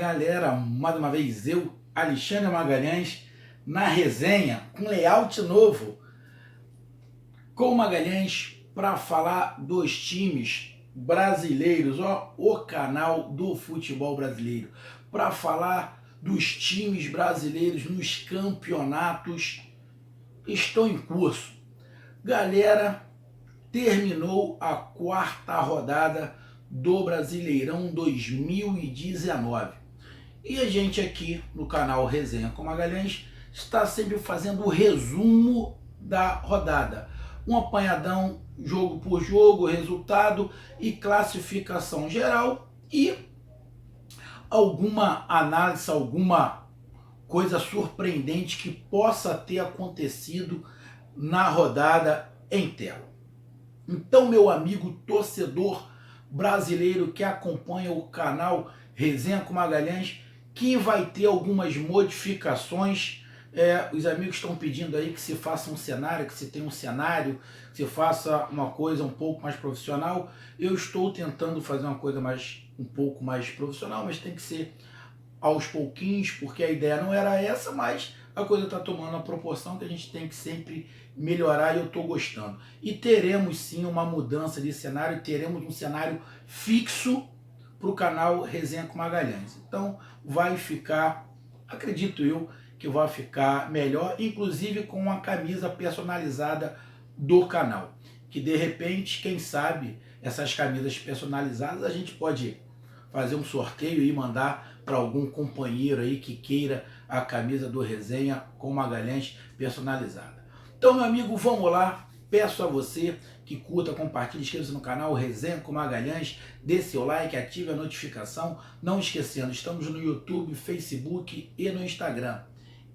galera, mais uma vez eu, Alexandre Magalhães, na resenha, com layout novo, com o Magalhães, para falar dos times brasileiros, ó, o canal do futebol brasileiro, para falar dos times brasileiros nos campeonatos estão em curso. Galera, terminou a quarta rodada do Brasileirão 2019. E a gente aqui no canal Resenha com Magalhães está sempre fazendo o resumo da rodada. Um apanhadão, jogo por jogo, resultado e classificação geral e alguma análise, alguma coisa surpreendente que possa ter acontecido na rodada em tela. Então, meu amigo torcedor brasileiro que acompanha o canal Resenha com Magalhães, que vai ter algumas modificações. Os amigos estão pedindo aí que se faça um cenário, que se tenha um cenário, que se faça uma coisa um pouco mais profissional. Eu estou tentando fazer uma coisa um pouco mais profissional, mas tem que ser aos pouquinhos, porque a ideia não era essa, mas a coisa está tomando a proporção que a gente tem que sempre melhorar e eu estou gostando. E teremos sim uma mudança de cenário, teremos um cenário fixo para o canal Resenha com Magalhães. Então vai ficar, acredito eu, que vai ficar melhor, inclusive com uma camisa personalizada do canal. Que de repente, quem sabe, essas camisas personalizadas a gente pode fazer um sorteio e mandar para algum companheiro aí que queira a camisa do Resenha com Magalhães personalizada. Então, meu amigo, vamos lá. Peço a você que curta, compartilhe, inscreva-se no canal Resenha com Magalhães, dê seu like, ative a notificação. Não esquecendo, estamos no YouTube, Facebook e no Instagram.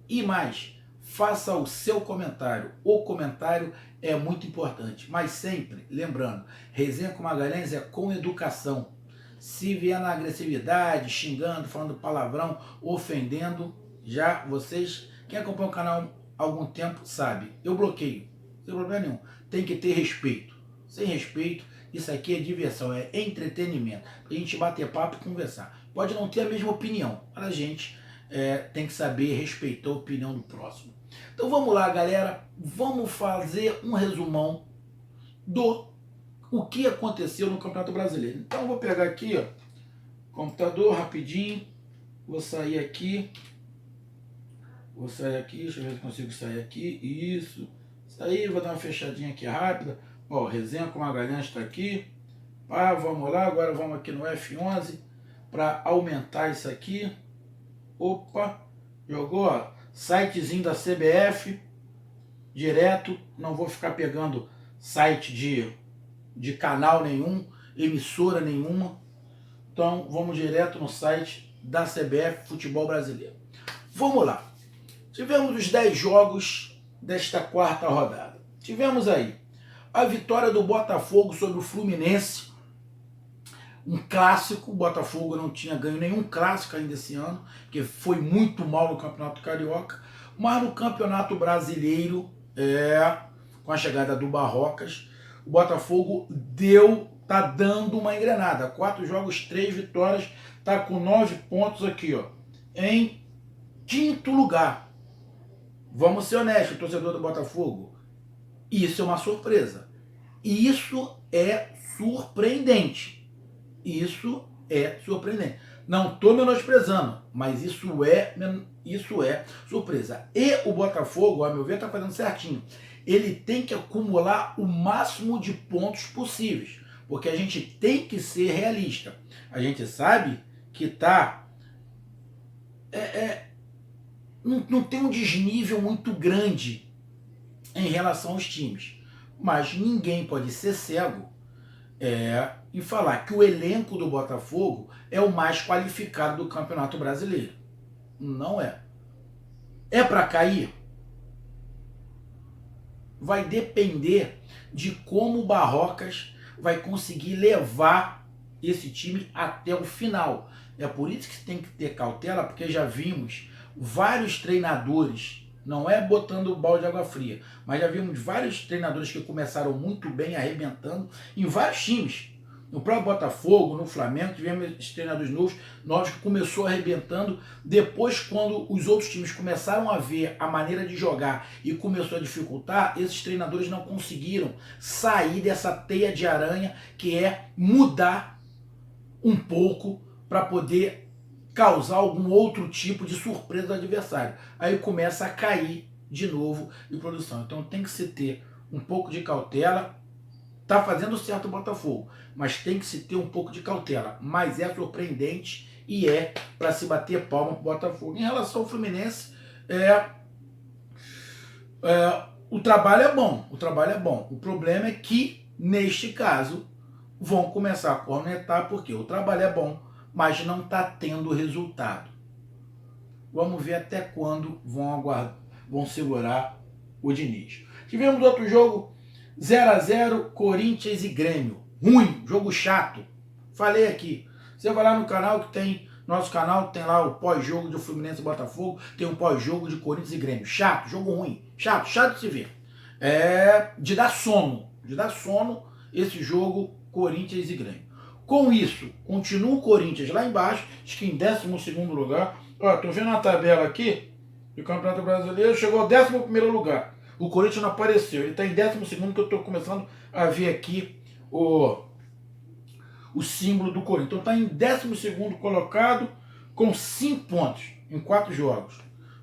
E mais, faça o seu comentário. O comentário é muito importante, mas sempre lembrando, Resenha com Magalhães é com educação. Se vier na agressividade, xingando, falando palavrão, ofendendo, já vocês, quem acompanha o canal há algum tempo sabe, eu bloqueio, sem problema nenhum. Tem que ter respeito. Sem respeito, isso aqui é diversão, é entretenimento. Pra gente bater papo e conversar. Pode não ter a mesma opinião, mas a gente tem que saber respeitar a opinião do próximo. Então vamos lá, galera, vamos fazer um resumão do o que aconteceu no Campeonato Brasileiro. Então eu vou pegar aqui, ó, computador rapidinho, vou sair aqui, deixa eu ver se consigo sair aqui, isso aí, vou dar uma fechadinha aqui rápida, ó, Resenha com Magalhães está aqui, vamos lá, agora vamos aqui no F11, para aumentar isso aqui, opa, jogou, ó, sitezinho da CBF, direto, não vou ficar pegando site de canal nenhum, emissora nenhuma. Então vamos direto no site da CBF Futebol Brasileiro. Vamos lá. Tivemos os 10 jogos desta quarta rodada. Tivemos aí a vitória do Botafogo sobre o Fluminense. Um clássico. O Botafogo não tinha ganho nenhum clássico ainda esse ano, que foi muito mal no Campeonato Carioca. Mas no Campeonato Brasileiro, com a chegada do Barrocas, o Botafogo tá dando uma engrenada. 4 jogos, 3 vitórias, tá com 9 pontos aqui, ó, em 5º lugar. Vamos ser honestos, torcedor do Botafogo. Isso é uma surpresa. Isso é surpreendente. Isso é surpreendente. Não estou menosprezando, mas isso é surpresa. E o Botafogo, a meu ver, está fazendo certinho. Ele tem que acumular o máximo de pontos possíveis, porque a gente tem que ser realista. A gente sabe que tá não tem um desnível muito grande em relação aos times, mas ninguém pode ser cego e falar que o elenco do Botafogo é o mais qualificado do Campeonato Brasileiro. Não é. É para cair? Vai depender de como o Barrocas vai conseguir levar esse time até o final. É por isso que tem que ter cautela, porque já vimos vários treinadores, não é botando o balde de água fria, mas já vimos vários treinadores que começaram muito bem, arrebentando em vários times. No próprio Botafogo, no Flamengo, tivemos esses treinadores novos que começou arrebentando. Depois, quando os outros times começaram a ver a maneira de jogar e começou a dificultar, esses treinadores não conseguiram sair dessa teia de aranha que é mudar um pouco para poder causar algum outro tipo de surpresa do adversário. Aí começa a cair de novo de produção. Então tem que se ter um pouco de cautela. Tá fazendo certo o Botafogo, mas tem que se ter um pouco de cautela. Mas é surpreendente e é para se bater palma pro Botafogo. Em relação ao Fluminense, o trabalho é bom, o trabalho é bom. O problema é que, neste caso, vão começar a cornetar porque o trabalho é bom, mas não está tendo resultado. Vamos ver até quando vão segurar o Diniz. Tivemos outro jogo, 0-0, Corinthians e Grêmio. Ruim, jogo chato. Falei aqui. Você vai lá no canal que tem, nosso canal tem lá o pós-jogo de Fluminense e Botafogo, tem um pós-jogo de Corinthians e Grêmio. Chato, jogo ruim. Chato de se ver. De dar sono esse jogo Corinthians e Grêmio. Com isso, continua o Corinthians lá embaixo, acho que em 12º lugar. Ó, tô vendo a tabela aqui do Campeonato Brasileiro, chegou ao 11º lugar. O Corinthians não apareceu, ele está em 12º, que eu estou começando a ver aqui o símbolo do Corinthians. Então está em 12º colocado com 5 pontos em 4 jogos.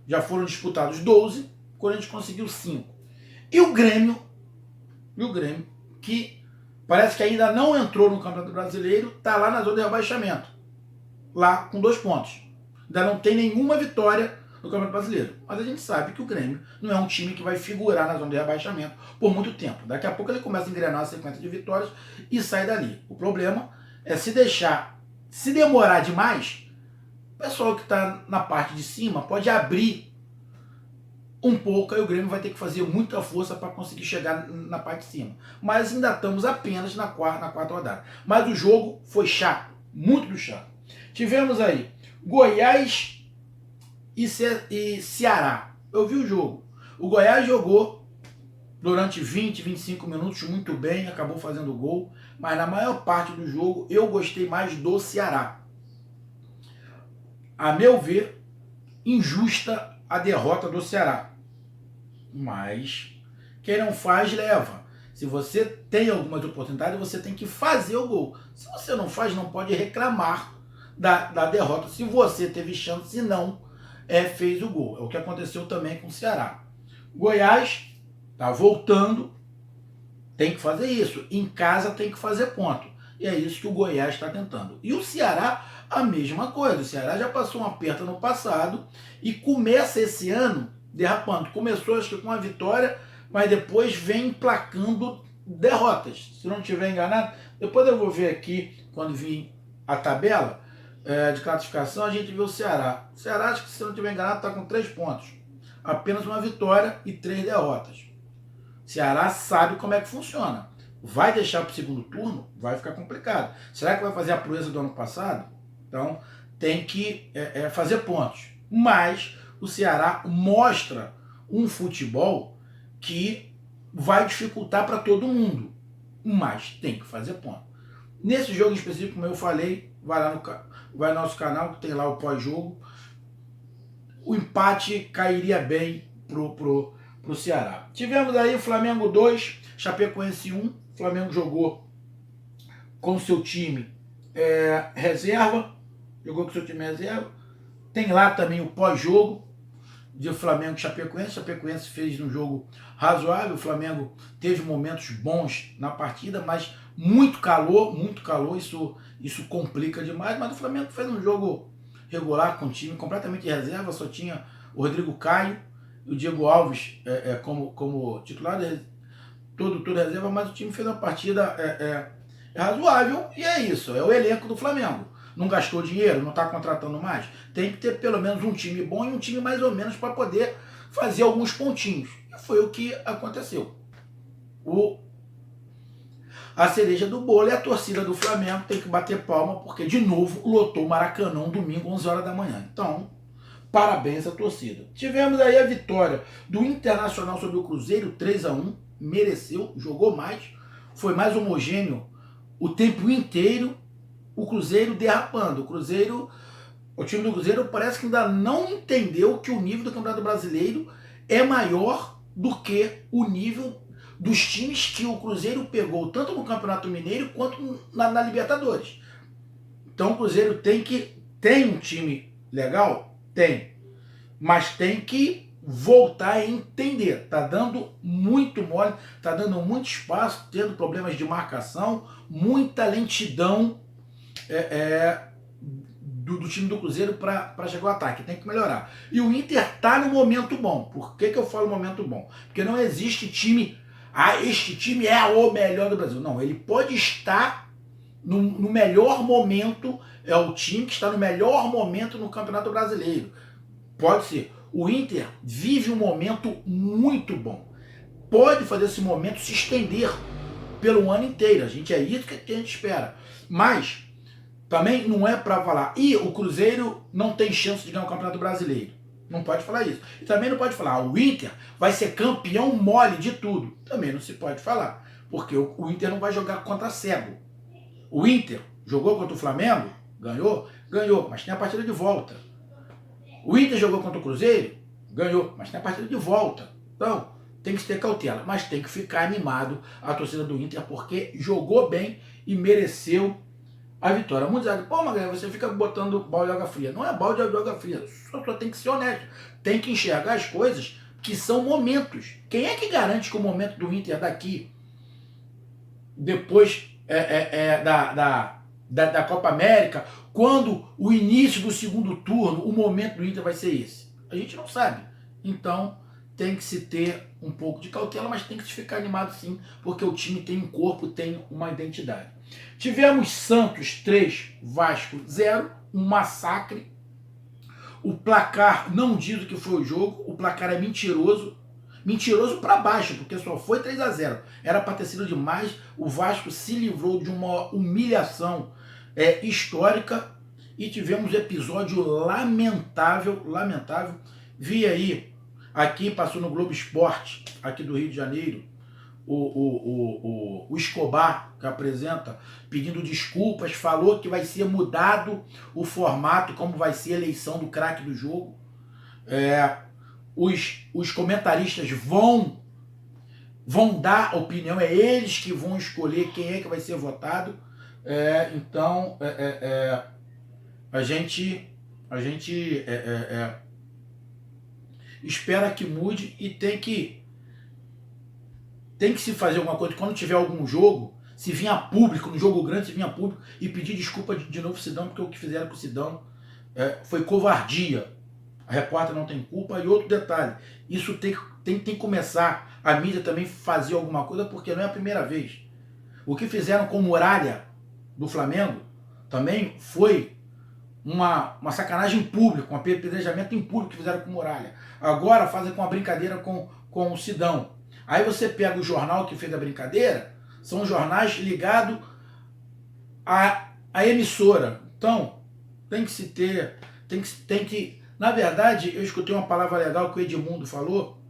Já foram disputados 12, o Corinthians conseguiu 5. E o Grêmio, que parece que ainda não entrou no Campeonato Brasileiro, está lá na zona de rebaixamento. Lá com 2 pontos. Ainda não tem nenhuma vitória no Campeonato Brasileiro. Mas a gente sabe que o Grêmio não é um time que vai figurar na zona de rebaixamento por muito tempo. Daqui a pouco ele começa a engrenar uma sequência de vitórias e sai dali. O problema é se demorar demais, o pessoal que está na parte de cima pode abrir um pouco, aí o Grêmio vai ter que fazer muita força para conseguir chegar na parte de cima. Mas ainda estamos apenas na quarta rodada. Mas o jogo foi chato, muito chato. Tivemos aí Goiás e Ceará. Eu vi o jogo. O Goiás jogou durante 20, 25 minutos muito bem, acabou fazendo gol, mas na maior parte do jogo eu gostei mais do Ceará. A meu ver, injusta a derrota do Ceará. Mas quem não faz, leva. Se você tem algumas oportunidades, você tem que fazer o gol. Se você não faz, não pode reclamar da derrota. Se você teve chance, se não, fez o gol. É o que aconteceu também com o Ceará. Goiás está voltando, tem que fazer isso. Em casa tem que fazer ponto. E é isso que o Goiás está tentando. E o Ceará, a mesma coisa. O Ceará já passou um aperto no passado e começa esse ano derrapando. Começou, acho que com uma vitória, mas depois vem emplacando derrotas. Se não estiver enganado, depois eu vou ver aqui, quando vir a tabela de classificação, a gente vê o Ceará. O Ceará, acho que se não estiver enganado, está com 3 pontos. Apenas uma vitória e 3 derrotas. O Ceará sabe como é que funciona. Vai deixar para o segundo turno? Vai ficar complicado. Será que vai fazer a proeza do ano passado? Então, tem que fazer pontos. Mas o Ceará mostra um futebol que vai dificultar para todo mundo. Mas tem que fazer ponto. Nesse jogo em específico, como eu falei, vai no nosso canal, que tem lá o pós-jogo. O empate cairia bem pro Ceará. Tivemos aí o Flamengo 2, Chapecoense 1. O Flamengo jogou com seu time reserva. Jogou com seu time reserva. Tem lá também o pós-jogo de Flamengo e Chapecoense. Chapecoense fez um jogo razoável. O Flamengo teve momentos bons na partida, mas muito calor, isso complica demais. Mas o Flamengo fez um jogo regular com o time completamente reserva. Só tinha o Rodrigo Caio e o Diego Alves como titular, todo reserva, mas o time fez uma partida razoável e é isso, é o elenco do Flamengo. Não gastou dinheiro, não está contratando mais. Tem que ter pelo menos um time bom e um time mais ou menos para poder fazer alguns pontinhos. E foi o que aconteceu. A cereja do bolo é a torcida do Flamengo, tem que bater palma, porque de novo lotou o Maracanã domingo, 11 horas da manhã. Então, parabéns à torcida. Tivemos aí a vitória do Internacional sobre o Cruzeiro, 3-1. Mereceu, jogou mais, foi mais homogêneo o tempo inteiro o Cruzeiro derrapando. O time do Cruzeiro parece que ainda não entendeu que o nível do Campeonato Brasileiro é maior do que o nível dos times que o Cruzeiro pegou, tanto no Campeonato Mineiro quanto na Libertadores. Então o Cruzeiro tem um time legal? Tem. Mas tem que voltar a entender. Tá dando muito mole, tá dando muito espaço, tendo problemas de marcação, muita lentidão do time do Cruzeiro para chegar ao ataque. Tem que melhorar. E o Inter tá no momento bom. Por que eu falo momento bom? Porque não existe time... este time é o melhor do Brasil. Não, ele pode estar no melhor momento, é o time que está no melhor momento no Campeonato Brasileiro. Pode ser. O Inter vive um momento muito bom. Pode fazer esse momento se estender pelo ano inteiro. É isso que a gente espera. Mas também não é para falar, o Cruzeiro não tem chance de ganhar o Campeonato Brasileiro. Não pode falar isso. E também não pode falar, o Inter vai ser campeão mole de tudo. Também não se pode falar. Porque o Inter não vai jogar contra cego. O Inter jogou contra o Flamengo, ganhou, mas tem a partida de volta. O Inter jogou contra o Cruzeiro, ganhou, mas tem a partida de volta. Então, tem que ter cautela, mas tem que ficar animado a torcida do Inter, porque jogou bem e mereceu a vitória. Muitos dizem, pô, Magalhães, você fica botando balde de água fria. Não é balde de água fria, só tem que ser honesto. Tem que enxergar as coisas que são momentos. Quem é que garante que o momento do Inter daqui, depois da Copa América, quando o início do segundo turno, o momento do Inter vai ser esse? A gente não sabe. Então, tem que se ter um pouco de cautela, mas tem que se ficar animado sim, porque o time tem um corpo, tem uma identidade. Tivemos Santos 3, Vasco 0, um massacre. O placar não diz o que foi o jogo, o placar é mentiroso. Mentiroso para baixo, porque só foi 3-0. Era para ter sido demais. O Vasco se livrou de uma humilhação histórica e tivemos episódio lamentável. Vi aí, aqui passou no Globo Esporte, aqui do Rio de Janeiro, o Escobar, que apresenta, pedindo desculpas, falou que vai ser mudado o formato, como vai ser a eleição do craque do jogo. Os comentaristas vão dar opinião, é eles que vão escolher quem é que vai ser votado. Então, a gente espera que mude e tem que se fazer alguma coisa. Quando tiver algum jogo, se vir a público, no jogo grande, se vir a público e pedir desculpa de novo pro Sidão, porque o que fizeram com o Sidão foi covardia. A repórter não tem culpa. E outro detalhe, isso tem que começar a mídia também fazer alguma coisa, porque não é a primeira vez. O que fizeram com o Muralha do Flamengo também foi uma sacanagem pública, um apedrejamento em público que fizeram com o Muralha. Agora fazem com a brincadeira com o Sidão. Aí você pega o jornal que fez a brincadeira, são jornais ligados à emissora. Então, tem que na verdade, eu escutei uma palavra legal que o Edmundo falou,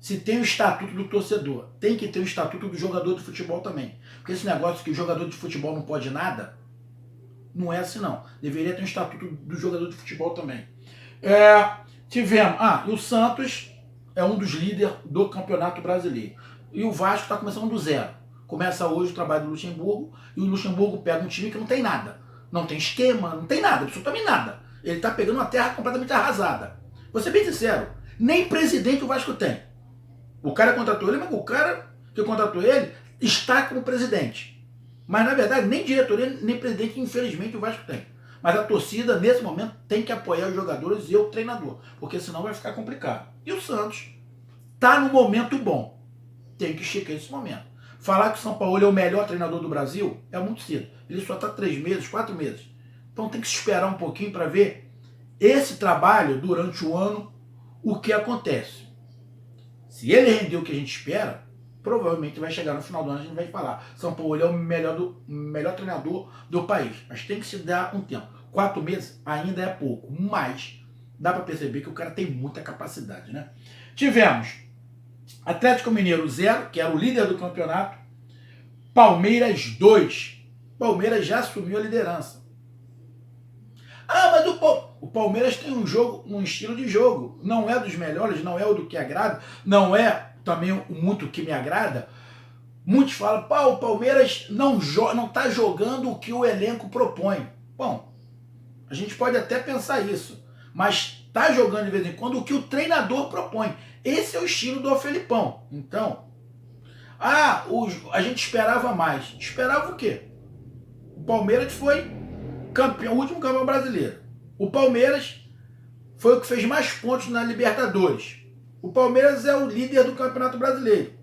se tem o estatuto do torcedor, tem que ter o estatuto do jogador de futebol também. Porque esse negócio que o jogador de futebol não pode nada, não é assim não. Deveria ter um estatuto do jogador de futebol também. Tivemos, e o Santos é um dos líderes do Campeonato Brasileiro. E o Vasco está começando do zero. Começa hoje o trabalho do Luxemburgo, e o Luxemburgo pega um time que não tem nada. Não tem esquema, não tem nada, absolutamente nada. Ele está pegando uma terra completamente arrasada. Vou ser bem sincero, nem presidente o Vasco tem. O cara contratou ele, mas o cara que contratou ele está como presidente. Mas, na verdade, nem diretoria, nem presidente, infelizmente, o Vasco tem. Mas a torcida, nesse momento, tem que apoiar os jogadores e o treinador, porque senão vai ficar complicado. E o Santos está no momento bom. Tem que esticar esse momento. Falar que o São Paulo é o melhor treinador do Brasil é muito cedo. Ele só está 3 meses, 4 meses. Então tem que se esperar um pouquinho para ver esse trabalho durante o ano, o que acontece. Se ele render o que a gente espera, provavelmente vai chegar no final do ano, a gente vai falar, São Paulo é o melhor treinador do país. Mas tem que se dar um tempo. 4 meses ainda é pouco, mas dá para perceber que o cara tem muita capacidade, né? Tivemos Atlético Mineiro 0, que era o líder do campeonato, Palmeiras 2, Palmeiras já assumiu a liderança. Ah, mas o Palmeiras tem um estilo de jogo. Não é dos melhores, não é o do que agrada, não é também muito que me agrada. Muitos falam, pá, o Palmeiras não está jogando o que o elenco propõe. Bom, a gente pode até pensar isso, mas está jogando de vez em quando o que o treinador propõe. Esse é o estilo do Felipão. Então, a gente esperava mais. Esperava o quê? O Palmeiras foi campeão, o último campeão brasileiro. O Palmeiras foi o que fez mais pontos na Libertadores. O Palmeiras é o líder do Campeonato Brasileiro.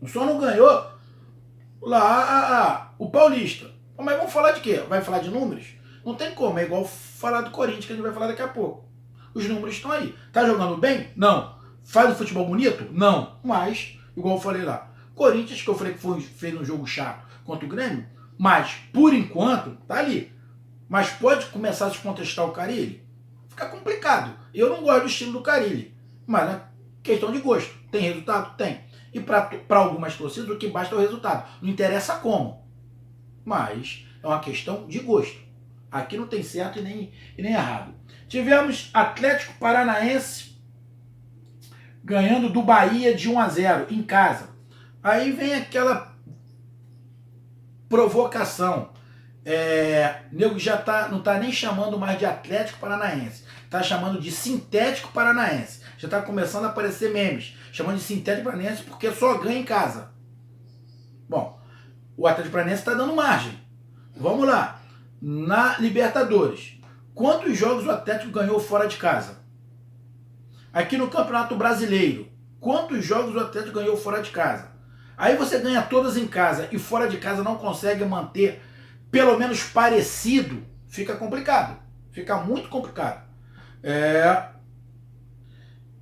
Só não ganhou lá o Paulista. Mas vamos falar de quê? Vai falar de números? Não tem como, é igual falar do Corinthians, que a gente vai falar daqui a pouco. Os números estão aí. Tá jogando bem? Não. Faz o futebol bonito? Não. Mas, igual eu falei lá, Corinthians, que eu falei que fez um jogo chato contra o Grêmio, mas, por enquanto, tá ali. Mas pode começar a se contestar o Carille? Fica complicado. Eu não gosto do estilo do Carille. Mas é questão de gosto. Tem resultado? Tem. E para algumas torcidas, o que basta é o resultado. Não interessa como. Mas é uma questão de gosto. Aqui não tem certo e nem errado. Tivemos Atlético Paranaense ganhando do Bahia de 1-0 em casa. Aí vem aquela provocação. Nego já não tá nem chamando mais de Atlético Paranaense. Tá chamando de Sintético Paranaense. Já tá começando a aparecer memes. Chamando de Sintético Paranaense porque só ganha em casa. Bom, o Atlético Paranaense tá dando margem. Vamos lá. Na Libertadores, quantos jogos o Atlético ganhou fora de casa? Aqui no Campeonato Brasileiro, quantos jogos o Atlético ganhou fora de casa? Aí você ganha todas em casa e fora de casa não consegue manter pelo menos parecido, fica complicado. Fica muito complicado.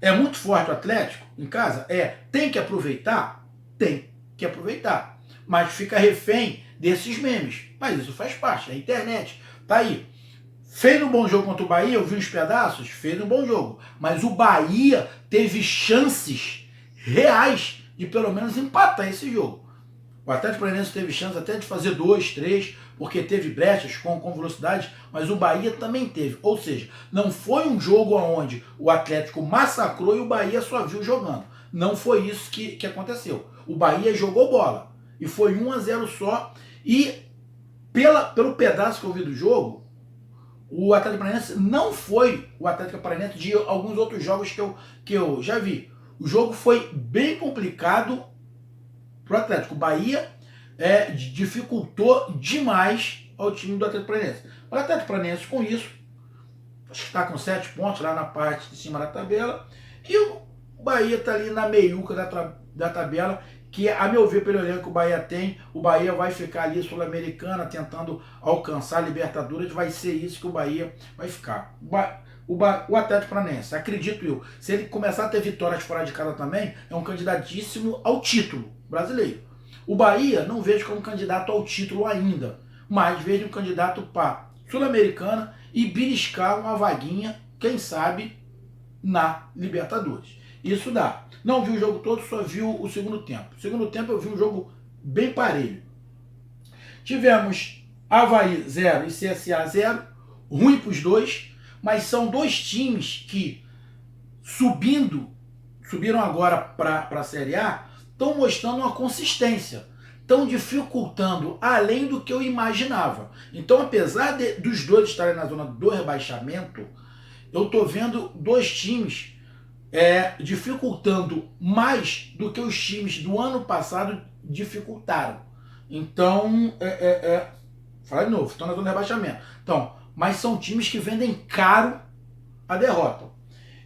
É muito forte o Atlético em casa? Tem que aproveitar? Tem que aproveitar. Mas fica refém desses memes. Mas isso faz parte, é a internet. Tá aí. Fez um bom jogo contra o Bahia, eu vi uns pedaços, fez um bom jogo. Mas o Bahia teve chances reais de pelo menos empatar esse jogo. O Atlético Paranaense teve chance até de fazer 2, 3, porque teve brechas com velocidade, mas o Bahia também teve. Ou seja, não foi um jogo onde o Atlético massacrou e o Bahia só viu jogando. Não foi isso que aconteceu. O Bahia jogou bola e foi 1-0 só. E pelo pedaço que eu vi do jogo, o Atlético Paranaense não foi o Atlético Paranaense de alguns outros jogos que eu já vi. O jogo foi bem complicado para o Atlético. O Bahia dificultou demais ao time do Atlético Paranaense. O Atlético Paranaense, com isso, acho que está com 7 pontos lá na parte de cima da tabela. E o Bahia está ali na meiuca da tabela, que, a meu ver, pelo elenco que o Bahia tem, o Bahia vai ficar ali Sul-Americana, tentando alcançar a Libertadores. Vai ser isso que o Bahia vai ficar. O Atlético Paranaense, acredito eu, se ele começar a ter vitórias fora de casa também, é um candidatíssimo ao título brasileiro. O Bahia não vejo como candidato ao título ainda, mas vejo um candidato para Sul-Americana e beliscar uma vaguinha, quem sabe, na Libertadores. Isso dá. Não vi o jogo todo, só vi o segundo tempo. No segundo tempo eu vi um jogo bem parelho. Tivemos Avaí 0 e CSA 0, ruim para os dois, mas são dois times que, subiram agora para a Série A, estão mostrando uma consistência, estão dificultando além do que eu imaginava. Então, apesar dos dois estarem na zona do rebaixamento, eu estou vendo dois times dificultando mais do que os times do ano passado dificultaram. Então, fala de novo, estão na zona de rebaixamento. Então, mas são times que vendem caro a derrota.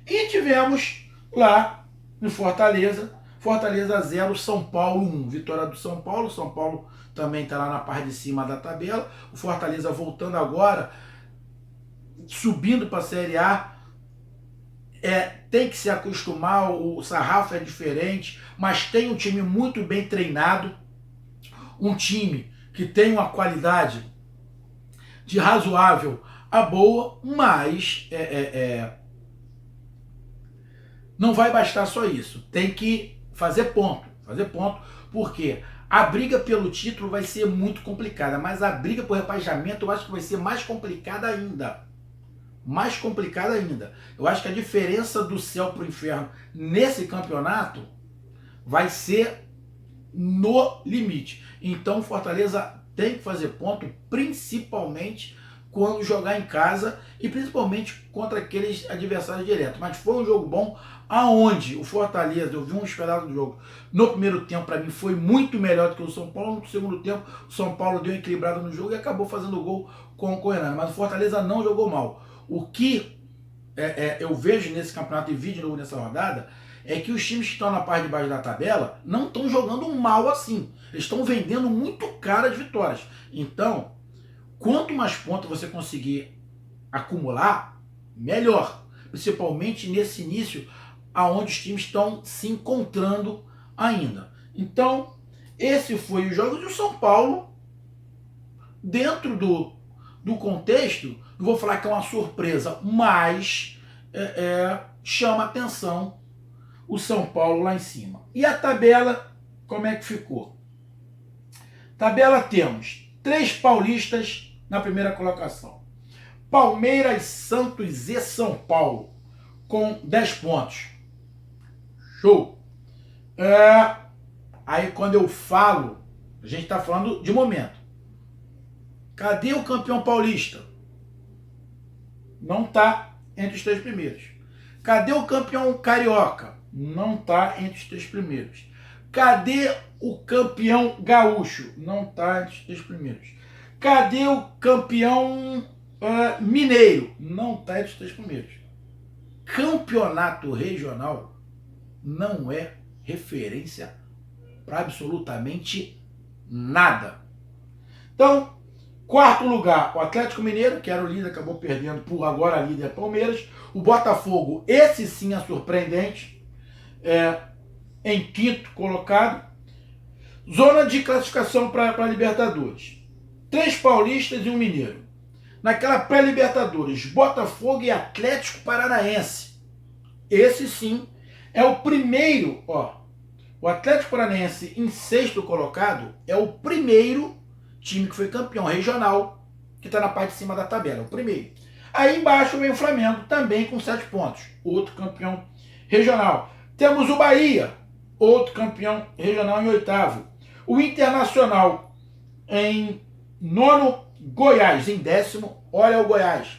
E tivemos lá no Fortaleza 0, São Paulo 1. Vitória do São Paulo. São Paulo também está lá na parte de cima da tabela. O Fortaleza voltando agora, subindo para a Série A. Tem que se acostumar, o sarrafo é diferente, mas tem um time muito bem treinado, um time que tem uma qualidade de razoável a boa, mas não vai bastar só isso. Tem que fazer ponto, Por quê? A briga pelo título vai ser muito complicada, mas a briga por rebaixamento eu acho que vai ser mais complicada ainda. Mais complicada ainda. Eu acho que a diferença do céu para o inferno nesse campeonato vai ser no limite. Então o Fortaleza tem que fazer ponto, principalmente quando jogar em casa e principalmente contra aqueles adversários diretos. Mas foi um jogo bom, aonde o Fortaleza, eu vi um esperado do jogo, no primeiro tempo para mim foi muito melhor do que o São Paulo. No segundo tempo o São Paulo deu uma equilibrada no jogo e acabou fazendo gol com o Renan. Mas o Fortaleza não jogou mal. O que eu vejo nesse campeonato e vi de novo nessa rodada é que os times que estão na parte de baixo da tabela não estão jogando mal assim. Eles estão vendendo muito caro as vitórias. Então, quanto mais pontos você conseguir acumular, melhor. Principalmente nesse início, aonde os times estão se encontrando ainda. Então, esse foi o jogo do São Paulo. Dentro do contexto, não vou falar que é uma surpresa, mas chama atenção o São Paulo lá em cima. E a tabela, como é que ficou? Tabela temos 3 paulistas na primeira colocação. Palmeiras, Santos e São Paulo com 10 pontos. Show! Aí quando eu falo, a gente está falando de momento. Cadê o campeão paulista? Não está entre os 3 primeiros. Cadê o campeão carioca? Não está entre os 3 primeiros. Cadê o campeão gaúcho? Não está entre os 3 primeiros. Cadê o campeão mineiro? Não está entre os 3 primeiros. Campeonato regional não é referência para absolutamente nada. Então, quarto lugar, o Atlético Mineiro, que era o líder, acabou perdendo por agora líder Palmeiras. O Botafogo, esse sim é surpreendente, em quinto colocado. Zona de classificação para Libertadores. 3 paulistas e um mineiro. Naquela pré-Libertadores, Botafogo e Atlético Paranaense. Esse sim é o primeiro, o Atlético Paranaense em sexto colocado é o primeiro time que foi campeão regional, que está na parte de cima da tabela, o primeiro. Aí embaixo vem o Flamengo, também com 7 pontos, outro campeão regional. Temos o Bahia, outro campeão regional em oitavo. O Internacional em nono, Goiás em décimo. Olha o Goiás,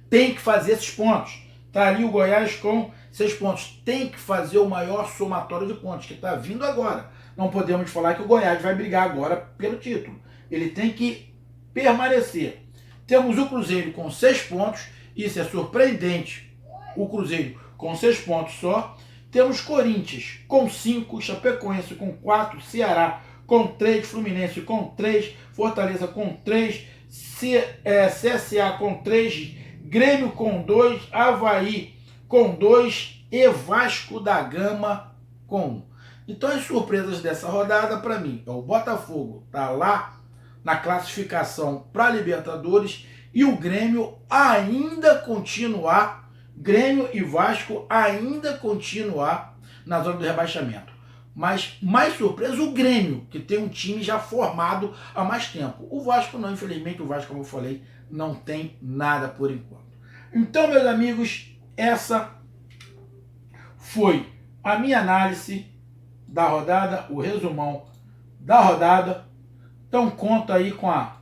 tem que fazer esses pontos. Está ali o Goiás com 6 pontos. Tem que fazer o maior somatório de pontos, que está vindo agora. Não podemos falar que o Goiás vai brigar agora pelo título. Ele tem que permanecer. Temos o Cruzeiro com 6 pontos. Isso é surpreendente. O Cruzeiro com 6 pontos só. Temos Corinthians com 5, Chapecoense com 4, Ceará com 3, Fluminense com 3, Fortaleza com 3, CSA com 3, Grêmio com 2, Avaí com 2 e Vasco da Gama com 1. Então as surpresas dessa rodada para mim é o Botafogo tá lá na classificação para Libertadores e o Grêmio ainda continuar, Grêmio e Vasco ainda continuar na zona do rebaixamento. Mas mais surpresa o Grêmio, que tem um time já formado há mais tempo. O Vasco não, infelizmente o Vasco, como eu falei, não tem nada por enquanto. Então, meus amigos, essa foi a minha análise da rodada, o resumão da rodada. Então conta aí com a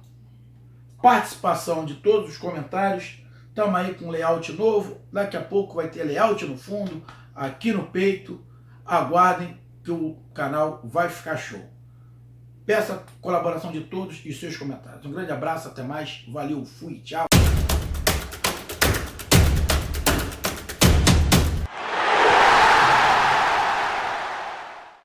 participação de todos os comentários. Estamos aí com layout novo. Daqui a pouco vai ter layout no fundo, aqui no peito. Aguardem que o canal vai ficar show. Peço a colaboração de todos e seus comentários. Um grande abraço, até mais. Valeu, fui, tchau.